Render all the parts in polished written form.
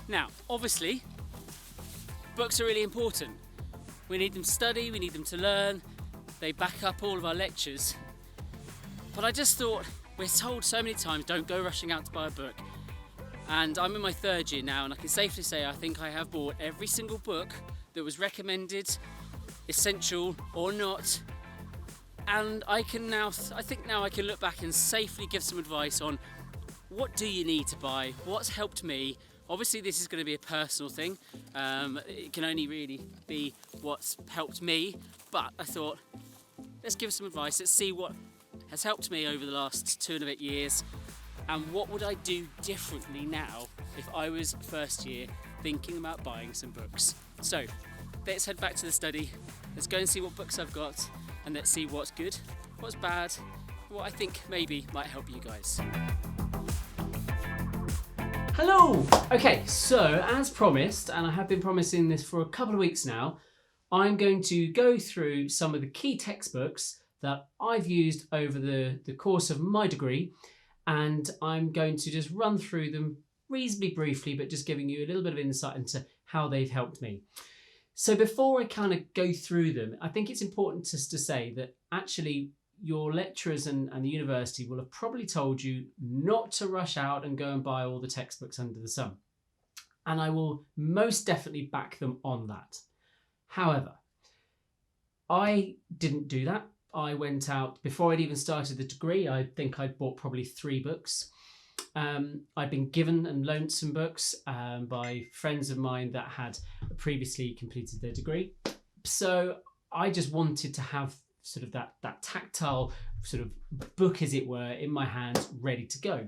Now, obviously, books are really important. We need them to study, we need them to learn. They back up all of our lectures. But I just thought, we're told so many times, don't go rushing out to buy a book. And I'm in my third year now, and I can safely say I think I have bought every single book that was recommended, essential or not. And I think now I can look back and safely give some advice on what do you need to buy, what's helped me. Obviously this is going to be a personal thing, it can only really be what's helped me, but I thought, let's give some advice, let's see what has helped me over the last 2.5 years, and what would I do differently now if I was first year thinking about buying some books. So let's head back to the study, let's go and see what books I've got, and let's see what's good, what's bad, what I think maybe might help you guys. Hello! Okay, so as promised, and I have been promising this for a couple of weeks now, I'm going to go through some of the key textbooks that I've used over the course of my degree, and I'm going to just run through them reasonably briefly, but just giving you a little bit of insight into how they've helped me. So before I kind of go through them, I think it's important just to say that actually your lecturers and the university will have probably told you not to rush out and go and buy all the textbooks under the sun. And I will most definitely back them on that. However, I didn't do that. I went out, before I'd even started the degree, I think I'd bought probably 3 books. I'd been given and loaned some books by friends of mine that had previously completed their degree. So I just wanted to have sort of that tactile sort of book, as it were, in my hand, ready to go.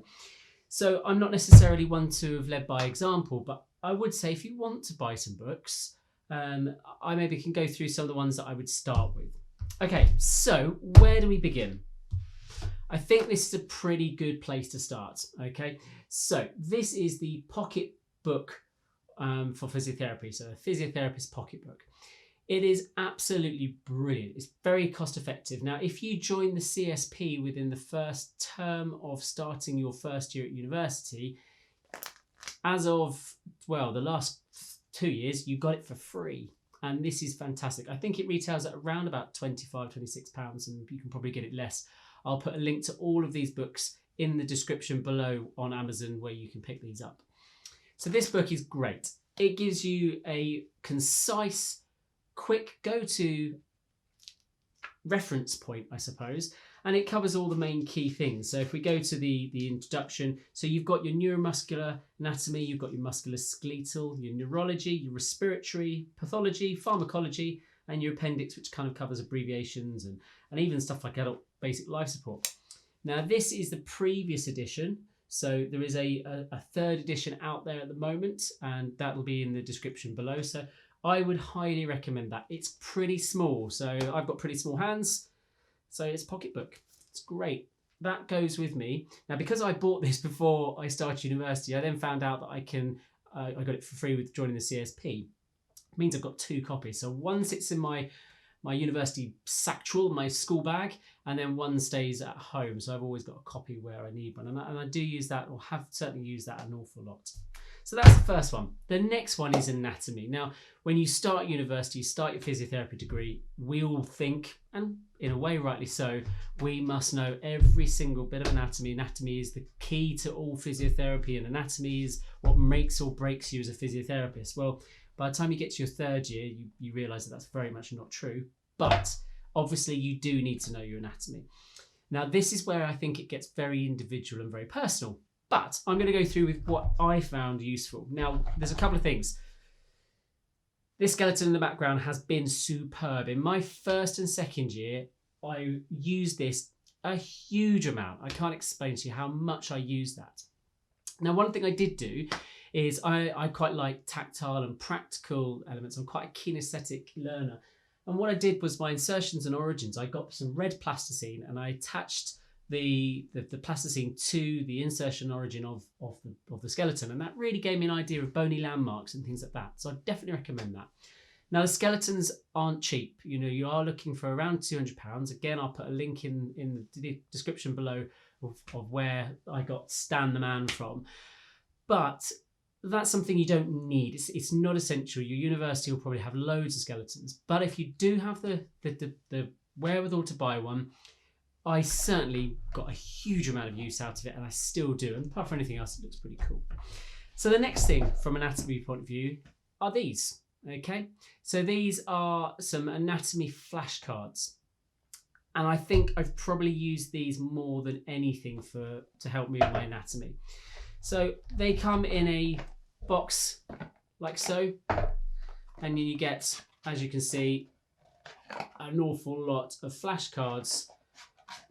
So I'm not necessarily one to have led by example, but I would say if you want to buy some books, I maybe can go through some of the ones that I would start with. Okay, so where do we begin? I think this is a pretty good place to start. Okay, so this is the Pocketbook for physiotherapy, so a physiotherapist Pocketbook. It is absolutely brilliant. It's very cost effective. Now, if you join the CSP within the first term of starting your first year at university, as of, well, the last 2 years, you got it for free. And this is fantastic. I think it retails at around about £25, £26, and you can probably get it less. I'll put a link to all of these books in the description below on Amazon where you can pick these up. So this book is great. It gives you a concise, quick go-to reference point, I suppose, and it covers all the main key things. So if we go to the introduction, so you've got your neuromuscular anatomy, you've got your musculoskeletal, your neurology, your respiratory, pathology, pharmacology, and your appendix, which kind of covers abbreviations and even stuff like adult basic life support. Now, this is the previous edition. So there is a third edition out there at the moment, and that will be in the description below. So I would highly recommend that. It's pretty small. So I've got pretty small hands. So it's a Pocketbook. It's great. That goes with me. Now, because I bought this before I started university, I then found out that I got it for free with joining the CSP. It means I've got 2 copies. So one sits in my university satchel, my school bag, and then one stays at home. So I've always got a copy where I need one. And I do use that, or have certainly used that an awful lot. So that's the first one. The next one is anatomy. Now, when you start university, you start your physiotherapy degree, we all think, and in a way rightly so, we must know every single bit of anatomy. Anatomy is the key to all physiotherapy, and anatomy is what makes or breaks you as a physiotherapist. Well, by the time you get to your third year, you realise that that's very much not true. But obviously you do need to know your anatomy. Now, this is where I think it gets very individual and very personal. But I'm going to go through with what I found useful. Now, there's a couple of things. This skeleton in the background has been superb. In my first and second year, I used this a huge amount. I can't explain to you how much I used that. Now, one thing I did do is I quite like tactile and practical elements. I'm quite a kinesthetic learner. And what I did was my insertions and origins, I got some red plasticine and I attached the plasticine to the insertion origin of the skeleton, and that really gave me an idea of bony landmarks and things like that. So I definitely recommend that. Now, the skeletons aren't cheap. You know, you are looking for around £200. Again, I'll put a link in the description below of where I got Stan the Man from. But that's something you don't need. It's not essential. Your university will probably have loads of skeletons, but if you do have the wherewithal to buy one, I certainly got a huge amount of use out of it, and I still do. And apart from anything else, it looks pretty cool. So the next thing from anatomy point of view are these. Okay, so these are some anatomy flashcards, and I think I've probably used these more than anything to help me with my anatomy. So they come in a box like so, and you get, as you can see, an awful lot of flashcards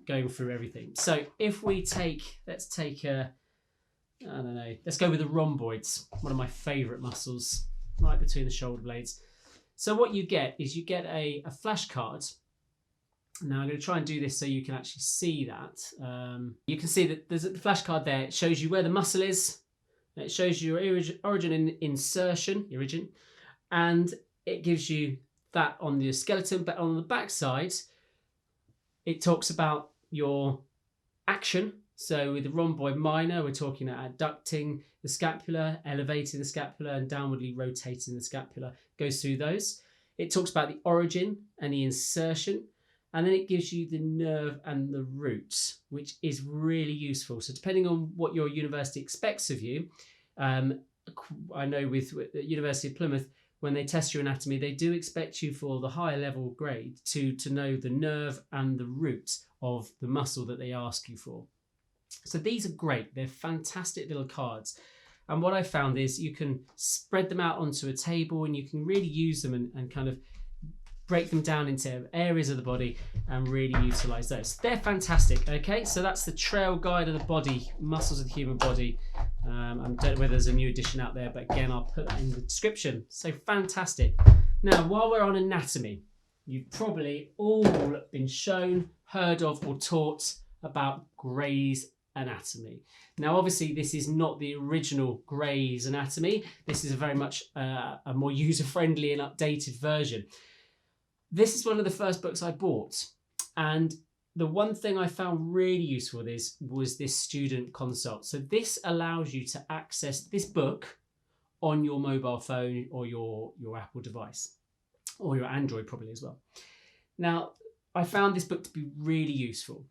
going through everything. So if we let's go with the rhomboids, one of my favourite muscles, right between the shoulder blades. So what you get is a flashcard. Now I'm going to try and do this so you can actually see that. You can see that there's a flashcard there. It shows you where the muscle is. It shows you your origin and insertion, and it gives you that on the skeleton. But on the back side, it talks about your action. So with the rhomboid minor, we're talking about adducting the scapula, elevating the scapula, and downwardly rotating the scapula. Goes through those. It talks about the origin and the insertion. And then it gives you the nerve and the roots, which is really useful. So depending on what your university expects of you, I know with the University of Plymouth, when they test your anatomy, they do expect you for the higher level grade to know the nerve and the root of the muscle that they ask you for. So these are great. They're fantastic little cards. And what I found is you can spread them out onto a table, and you can really use them and kind of break them down into areas of the body and really utilize those. They're fantastic. Okay, so that's the trail guide of the body, muscles of the human body. I don't know whether there's a new edition out there, but again, I'll put that in the description. So fantastic. Now, while we're on anatomy, you've probably all been shown, heard of, or taught about Gray's Anatomy. Now, obviously, this is not the original Gray's Anatomy. This is a very much a more user-friendly and updated version. This is one of the first books I bought, and the one thing I found really useful was this student consult. So this allows you to access this book on your mobile phone or your Apple device, or your Android probably as well. Now, I found this book to be really useful,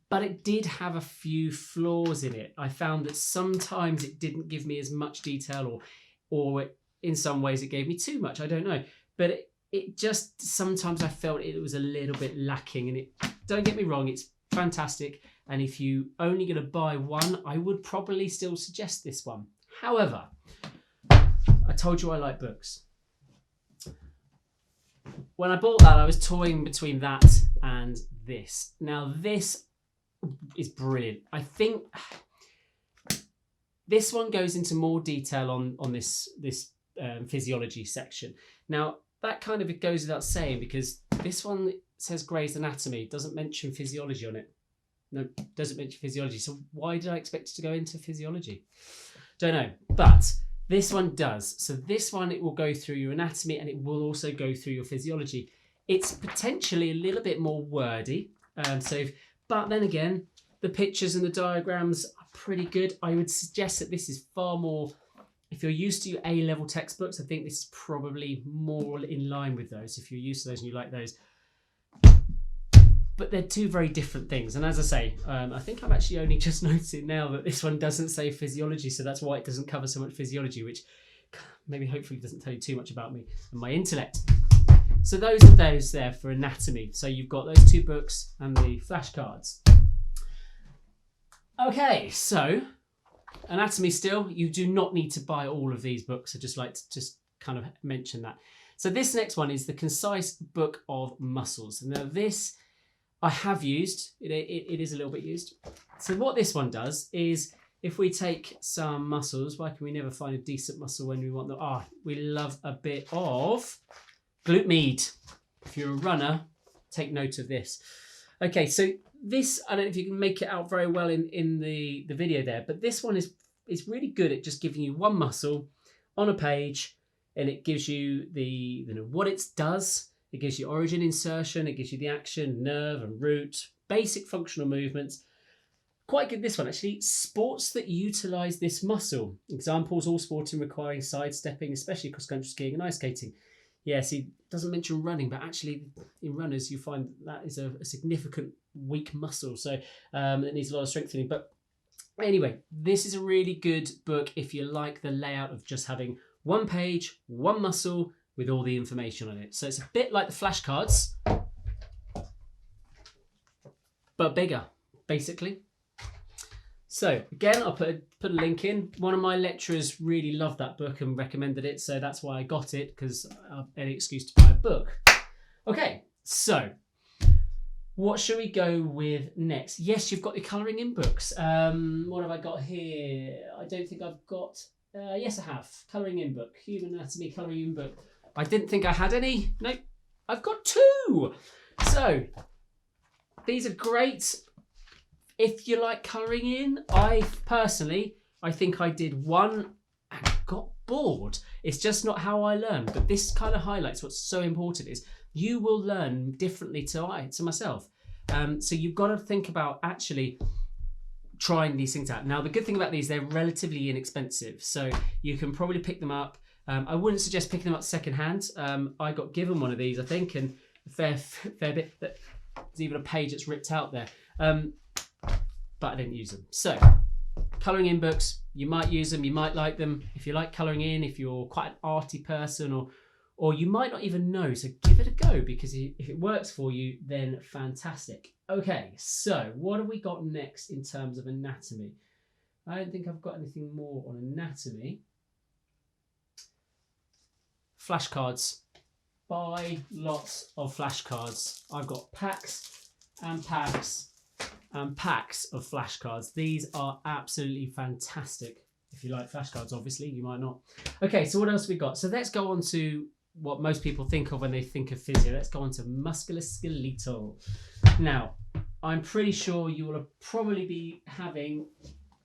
but it did have a few flaws in it. I found that sometimes it didn't give me as much detail, or in some ways it gave me too much. I don't know, but it just, sometimes I felt it was a little bit lacking. And don't get me wrong, it's fantastic. And if you only going to buy one, I would probably still suggest this one. However, I told you I like books. When I bought that, I was toying between that and this. Now, this is brilliant. I think this one goes into more detail on this physiology section. Now, that kind of, it goes without saying, because this one says Gray's Anatomy, doesn't mention physiology on it. No, doesn't mention physiology. So why did I expect it to go into physiology? Don't know. But this one does. So this one, it will go through your anatomy, and it will also go through your physiology. It's potentially a little bit more wordy. But then again, the pictures and the diagrams are pretty good. I would suggest that this is far more, if you're used to your A-level textbooks, I think this is probably more in line with those, if you're used to those and you like those. But they're two very different things. And as I say, I think I'm actually only just noticing now that this one doesn't say physiology, so that's why it doesn't cover so much physiology, which maybe hopefully doesn't tell you too much about me and my intellect. So those are those there for anatomy. So you've got those two books and the flashcards. Okay, so anatomy still, you do not need to buy all of these books. I just like to just kind of mention that. So this next one is the Concise Book of Muscles. Now this I have used, it is a little bit used. So what this one does is, if we take some muscles, why can we never find a decent muscle when we want them? We love a bit of glute med. If you're a runner, take note of this. Okay, so this, I don't know if you can make it out very well in the video there, but this one is really good at just giving you one muscle on a page, and it gives you what it does. It gives you origin, insertion, it gives you the action, nerve and root, basic functional movements. Quite good, this one actually. Sports that utilise this muscle. Examples: all sporting requiring sidestepping, especially cross-country skiing and ice skating. Yes, he doesn't mention running, but actually in runners you find that is a significant weak muscle, so it needs a lot of strengthening. But anyway, this is a really good book if you like the layout of just having one page, one muscle with all the information on it. So it's a bit like the flashcards, but bigger, basically. So again, I'll put a link in. One of my lecturers really loved that book and recommended it, so that's why I got it, because I have any excuse to buy a book. Okay, so what should we go with next? Yes, you've got the colouring in books. What have I got here? I don't think I've got... yes, I have. Colouring in book. Human anatomy colouring in book. I didn't think I had any. Nope. I've got 2. So these are great. If you like colouring in, I think I did one and got bored. It's just not how I learn. But this kind of highlights what's so important is you will learn differently to myself. So you've got to think about actually trying these things out. Now, the good thing about these, they're relatively inexpensive. So you can probably pick them up. I wouldn't suggest picking them up secondhand. I got given one of these, I think, and a fair bit. There's even a page that's ripped out there. But I didn't use them. So, colouring in books, you might use them, you might like them. If you like colouring in, if you're quite an arty person, or you might not even know, so give it a go, because if it works for you, then fantastic. Okay, so what have we got next in terms of anatomy? I don't think I've got anything more on anatomy. Flashcards. Buy lots of flashcards. I've got packs and packs and packs of flashcards. These are absolutely fantastic. If you like flashcards, obviously, you might not. Okay, so what else have we got? So let's go on to what most people think of when they think of physio. Let's go on to musculoskeletal. Now, I'm pretty sure you will probably be having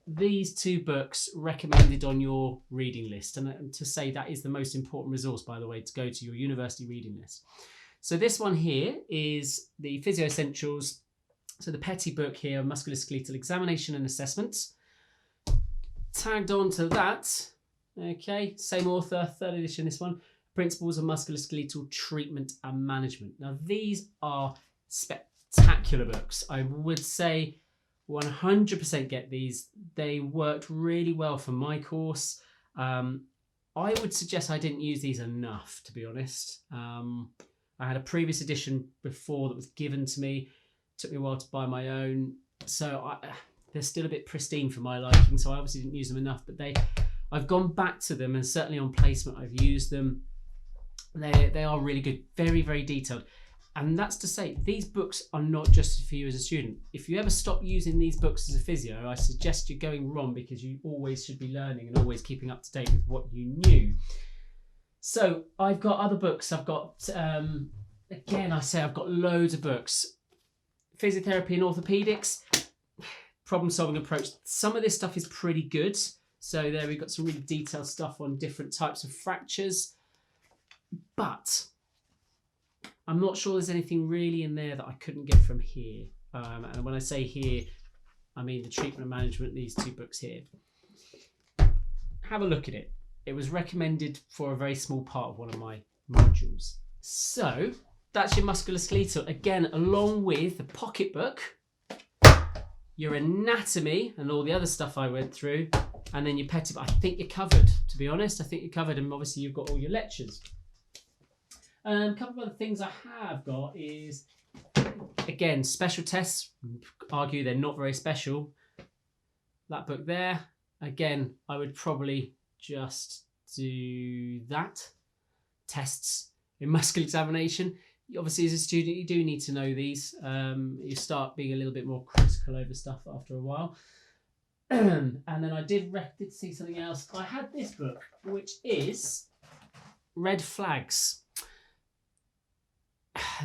these 2 books recommended on your reading list. And to say that is the most important resource, by the way, to go to your university reading list. So this one here is the Physio Essentials. So the Petty book here, Musculoskeletal Examination and Assessments. Tagged on to that, okay, same author, 3rd edition, this one, Principles of Musculoskeletal Treatment and Management. Now, these are spectacular books. I would say 100% get these. They worked really well for my course. I would suggest I didn't use these enough, to be honest. I had a previous edition before that was given to me. Took me a while to buy my own, so they're still a bit pristine for my liking, so I obviously didn't use them enough, but I've gone back to them, and certainly on placement I've used them. They are really good, very, very detailed. And that's to say, these books are not just for you as a student. If you ever stop using these books as a physio, I suggest you're going wrong, because you always should be learning and always keeping up to date with what you knew. So I've got other books. I've got, again, I've got loads of books. Physiotherapy and orthopedics, problem-solving approach. Some of this stuff is pretty good. So there we've got some really detailed stuff on different types of fractures. But I'm not sure there's anything really in there that I couldn't get from here. And when I say here, I mean the treatment and management, these 2 books here. Have a look at it. It was recommended for a very small part of one of my modules. So that's your musculoskeletal. Again, along with the Pocketbook, your anatomy and all the other stuff I went through, and then your Petty. I think you're covered, to be honest. I think you're covered, and obviously you've got all your lectures. A couple of other things I have got is, again, special tests. Argue they're not very special. That book there, again, I would probably just do that. Tests in muscle examination. Obviously, as a student, you do need to know these. You start being a little bit more critical over stuff after a while. And then I did see something else. I had this book, which is Red Flags.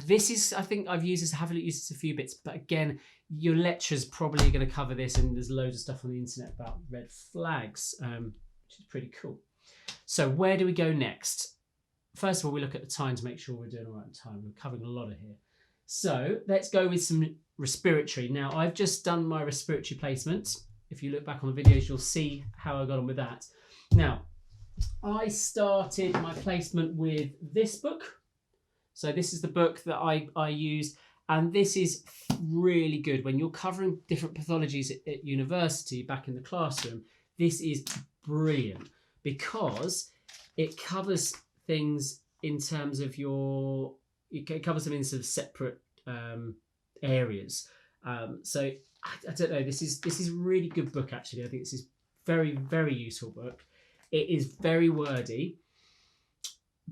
This is, I think I've used this, I haven't used this a few bits, but again, your lecture's probably going to cover this, and there's loads of stuff on the internet about red flags, which is pretty cool. So where do we go next? First of all, we look at the time to make sure we're doing all right in time. We're covering a lot of here. So let's go with some respiratory. Now, I've just done my respiratory placement. If you look back on the videos, you'll see how I got on with that. Now, I started my placement with this book. So this is the book that I used, and this is really good when you're covering different pathologies at university back in the classroom. This is brilliant because it covers things in terms of it covers them in sort of separate areas. So I don't know. This is a really good book actually. I think this is very, very useful book. It is very wordy,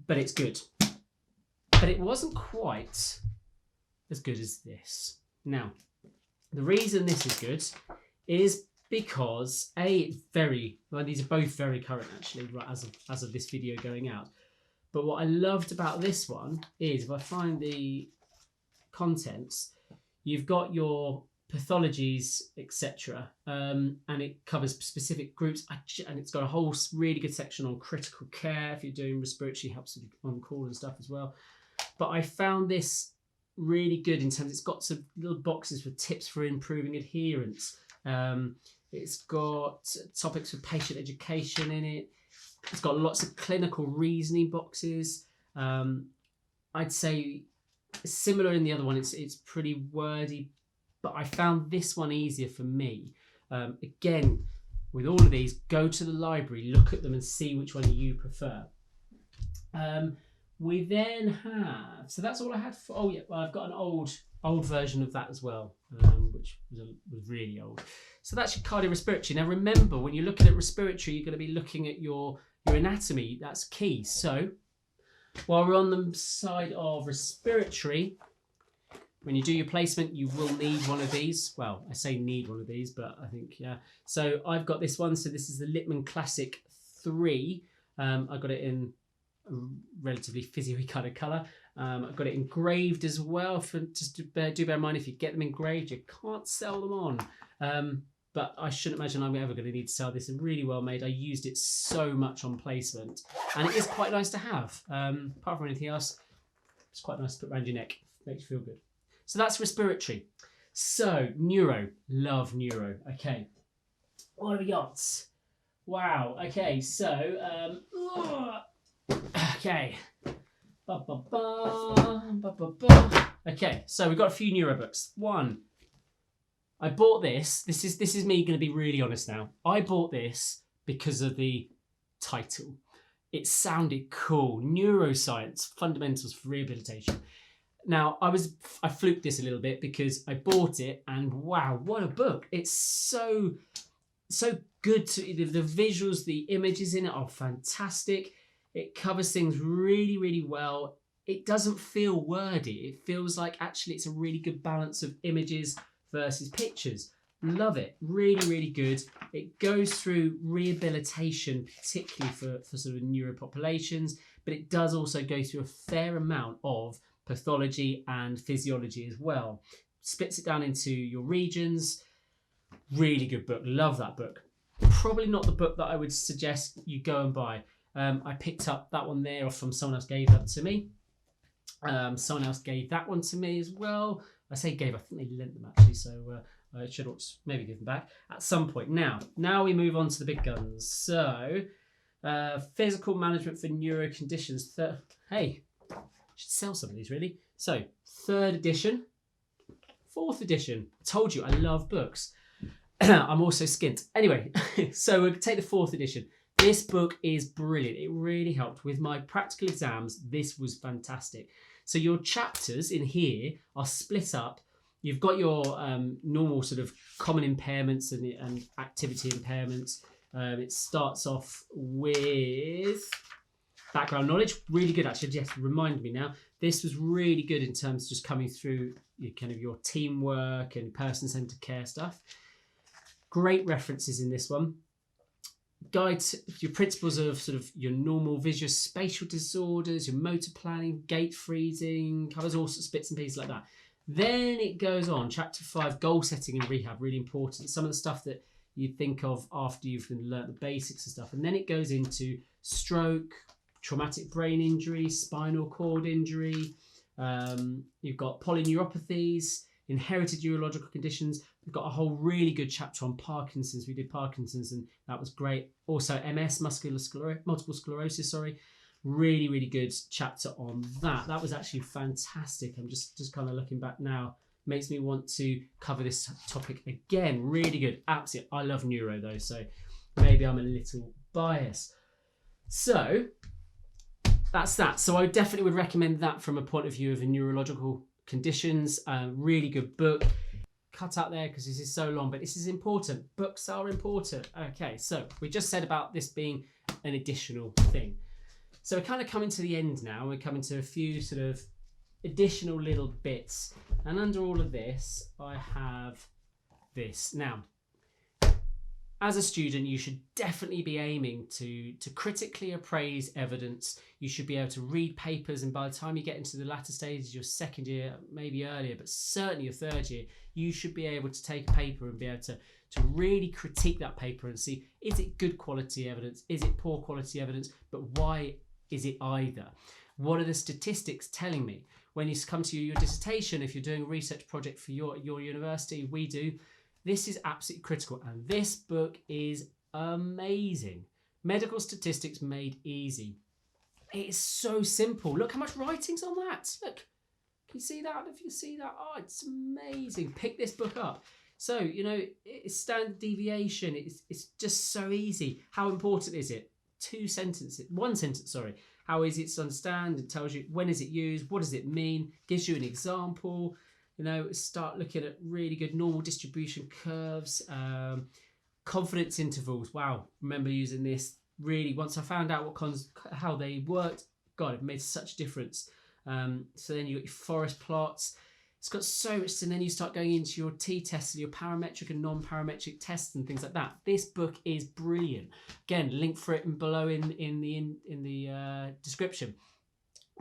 but it's good. But it wasn't quite as good as this. Now, the reason this is good is because it's these are both very current actually, right, as of this video going out. But what I loved about this one is if I find the contents, you've got your pathologies, etc., and it covers specific groups, and it's got a whole really good section on critical care if you're doing respiratory, helps with on call and stuff as well. But I found this really good in terms, it's got some little boxes for tips for improving adherence. It's got topics for patient education in it. It's got lots of clinical reasoning boxes. I'd say similar in the other one, it's pretty wordy, but I found this one easier for me. Again, with all of these, go to the library, look at them and see which one you prefer. We then have, so that's all I had for, oh yeah, well, I've got an old version of that as well, which was really old. So that's your cardiorespiratory. Now remember, when you're looking at respiratory, you're going to be looking at your anatomy. That's key. So while we're on the side of respiratory, when you do your placement, you will need one of these. Well, I say need one of these, but I think, yeah. So I've got this one. So this is the Littman Classic 3. I got it in a relatively physio-y kind of colour. I've got it engraved as well. Do bear in mind, if you get them engraved, you can't sell them on. But I shouldn't imagine I'm ever going to need to sell this. It's really well made. I used it so much on placement, and it is quite nice to have. Apart from anything else, it's quite nice to put around your neck. Makes you feel good. So that's respiratory. So neuro, love neuro. Okay, what have we got? Wow. Okay, so okay. Okay, so we've got a few neuro books. One, I bought this. This is me going to be really honest now. I bought this because of the title. It sounded cool. Neuroscience, Fundamentals for Rehabilitation. Now, I fluked this a little bit because I bought it and wow, what a book. It's so good. The visuals, the images in it are fantastic. It covers things really, really well. It doesn't feel wordy. It feels like actually it's a really good balance of images versus pictures. Love it. Really, really good. It goes through rehabilitation, particularly for sort of neuro populations, but it does also go through a fair amount of pathology and physiology as well. Splits it down into your regions. Really good book. Love that book. Probably not the book that I would suggest you go and buy. I picked up that one there from someone else gave that to me. Someone else gave that one to me as well. I say gave, I think they lent them actually, so I should maybe give them back at some point. Now we move on to the big guns. So, physical management for neuro conditions. Hey, I should sell some of these really. So, 3rd edition, 4th edition. I told you I love books. I'm also skint. Anyway, so we'll take the 4th edition. This book is brilliant. It really helped with my practical exams. This was fantastic. So your chapters in here are split up. You've got your normal sort of common impairments and activity impairments. It starts off with background knowledge. Really good, actually. Just remind me now. This was really good in terms of just coming through your teamwork and person-centered care stuff. Great references in this one. Guides your principles of sort of your normal visuospatial disorders, your motor planning, gait freezing, covers all sorts of bits and pieces like that. Then it goes on, chapter 5, goal setting and rehab, really important. Some of the stuff that you think of after you've learnt the basics and stuff. And then it goes into stroke, traumatic brain injury, spinal cord injury, You've got polyneuropathies, inherited neurological conditions. We've got a whole really good chapter on Parkinson's. We did Parkinson's and that was great. Also MS, multiple sclerosis, really, really good chapter on that. That was actually fantastic. I'm just kind of looking back now. Makes me want to cover this topic again. Really good. Absolutely. I love neuro though, so maybe I'm a little biased. So that's that. So I definitely would recommend that from a point of view of neurological conditions. Really good book. Cut out there because this is so long, but this is important. Books are important. Okay, so we just said about this being an additional thing. So we're kind of coming to the end now. We're coming to a few sort of additional little bits. And under all of this, I have this. Now, as a student, you should definitely be aiming to critically appraise evidence. You should be able to read papers, and by the time you get into the latter stages, your second year, maybe earlier, but certainly your third year, you should be able to take a paper and be able to really critique that paper and see, is it good quality evidence? Is it poor quality evidence? But why is it either? What are the statistics telling me? When you come to your dissertation, if you're doing a research project for your university, we do, this is absolutely critical, and this book is amazing. Medical Statistics Made Easy. It is so simple. Look how much writing's on that. Look, can you see that? If you see that, oh, it's amazing. Pick this book up. So, you know, it's standard deviation. It's just so easy. How important is it? One sentence, sorry. How easy it's to understand. It tells you when is it used, what does it mean, gives you an example. You know, start looking at really good normal distribution curves, confidence intervals. Wow, remember using this. Really, once I found out how they worked, God, it made such a difference. So then you got your forest plots. It's got so much, and then you start going into your t-tests and your parametric and non-parametric tests and things like that. This book is brilliant. Again, link for it below in the description.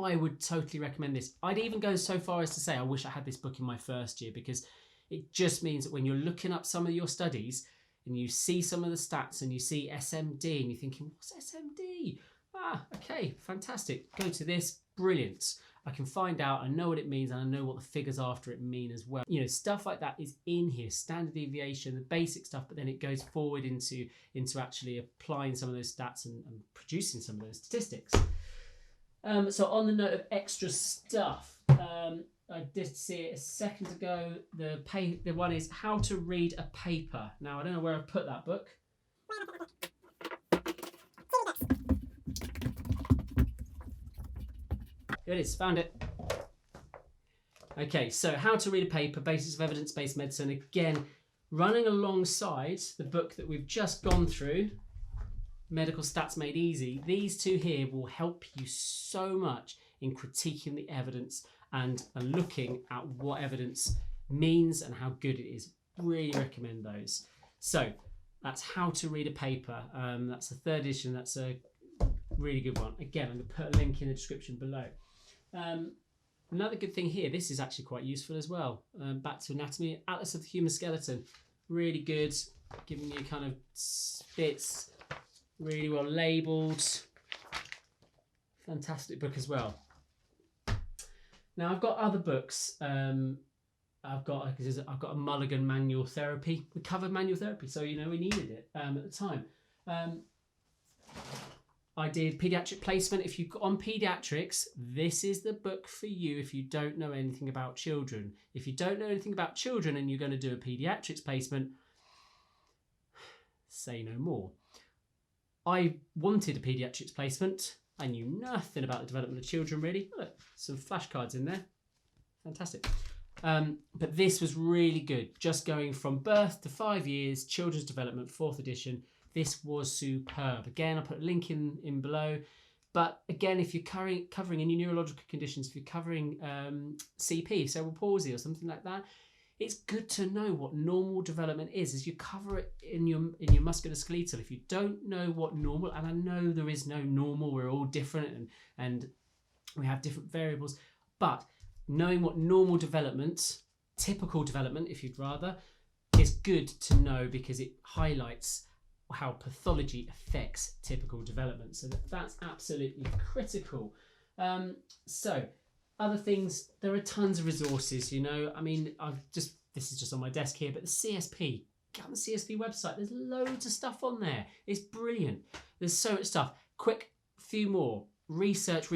I would totally recommend this. I'd even go so far as to say I wish I had this book in my first year, because it just means that when you're looking up some of your studies and you see some of the stats and you see SMD and you're thinking, what's SMD? Ah, okay, fantastic. Go to this, brilliant. I can find out, I know what it means, and I know what the figures after it mean as well. You know, stuff like that is in here, standard deviation, the basic stuff, but then it goes forward into actually applying some of those stats and producing some of those statistics. So on the note of extra stuff, I did see it a second ago. The one is How to Read a Paper. Now, I don't know where I put that book. Here it is, found it. Okay, so How to Read a Paper, Basics of Evidence-Based Medicine. Again, running alongside the book that we've just gone through, Medical Stats Made Easy. These two here will help you so much in critiquing the evidence and looking at what evidence means and how good it is. Really recommend those. So that's How to Read a Paper. That's the third edition. That's a really good one. Again, I'm going to put a link in the description below. Another good thing here, this is actually quite useful as well. Back to anatomy, Atlas of the Human Skeleton. Really good, giving you kind of bits, really well labelled. Fantastic book as well. Now I've got other books. I've got a Mulligan manual therapy. We covered manual therapy, so you know we needed it at the time. I did pediatric placement. If you've got on pediatrics, this is the book for you if you don't know anything about children. If you don't know anything about children and you're going to do a pediatrics placement, say no more. I wanted a pediatrics placement. I knew nothing about the development of children really. Look, some flashcards in there. Fantastic. But this was really good. Just going from birth to 5 years, children's development, 4th edition. This was superb. Again, I'll put a link in below. But again, if you're covering any neurological conditions, if you're covering CP, cerebral palsy or something like that, it's good to know what normal development is as you cover it in your musculoskeletal. If you don't know what normal, and I know there is no normal, we're all different and we have different variables, but knowing what normal development, typical development if you'd rather, is good to know because it highlights how pathology affects typical development. So that's absolutely critical. So Other things, there are tons of resources, you know. I mean, this is just on my desk here, but the CSP, get on the CSP website. There's loads of stuff on there. It's brilliant. There's so much stuff. Quick, few more. Research.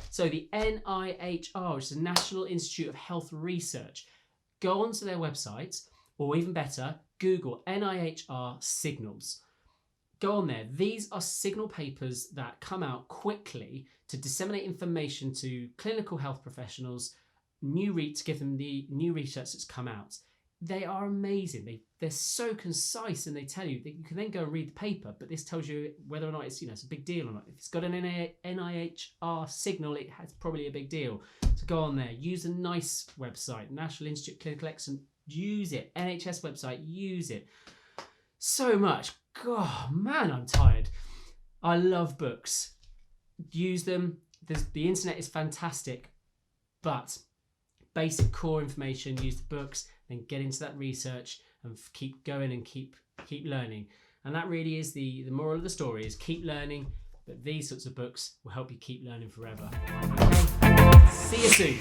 So the NIHR, which is the National Institute of Health Research, go onto their website, or even better, Google NIHR signals. Go on there. These are signal papers that come out quickly to disseminate information to clinical health professionals, to give them the new research that's come out. They are amazing. They're so concise, and they tell you that you can then go and read the paper, but this tells you whether or not it's, it's a big deal or not. If it's got an NIHR signal, it has probably a big deal. So go on there. Use a NICE website, National Institute of Clinical Excellence. Use it. NHS website. Use it. So much. God, man, I'm tired. I love books. Use them. The internet is fantastic, but basic core information, use the books, then get into that research and keep going and keep learning. And that really is the moral of the story, is keep learning, but these sorts of books will help you keep learning forever. Okay? See you soon.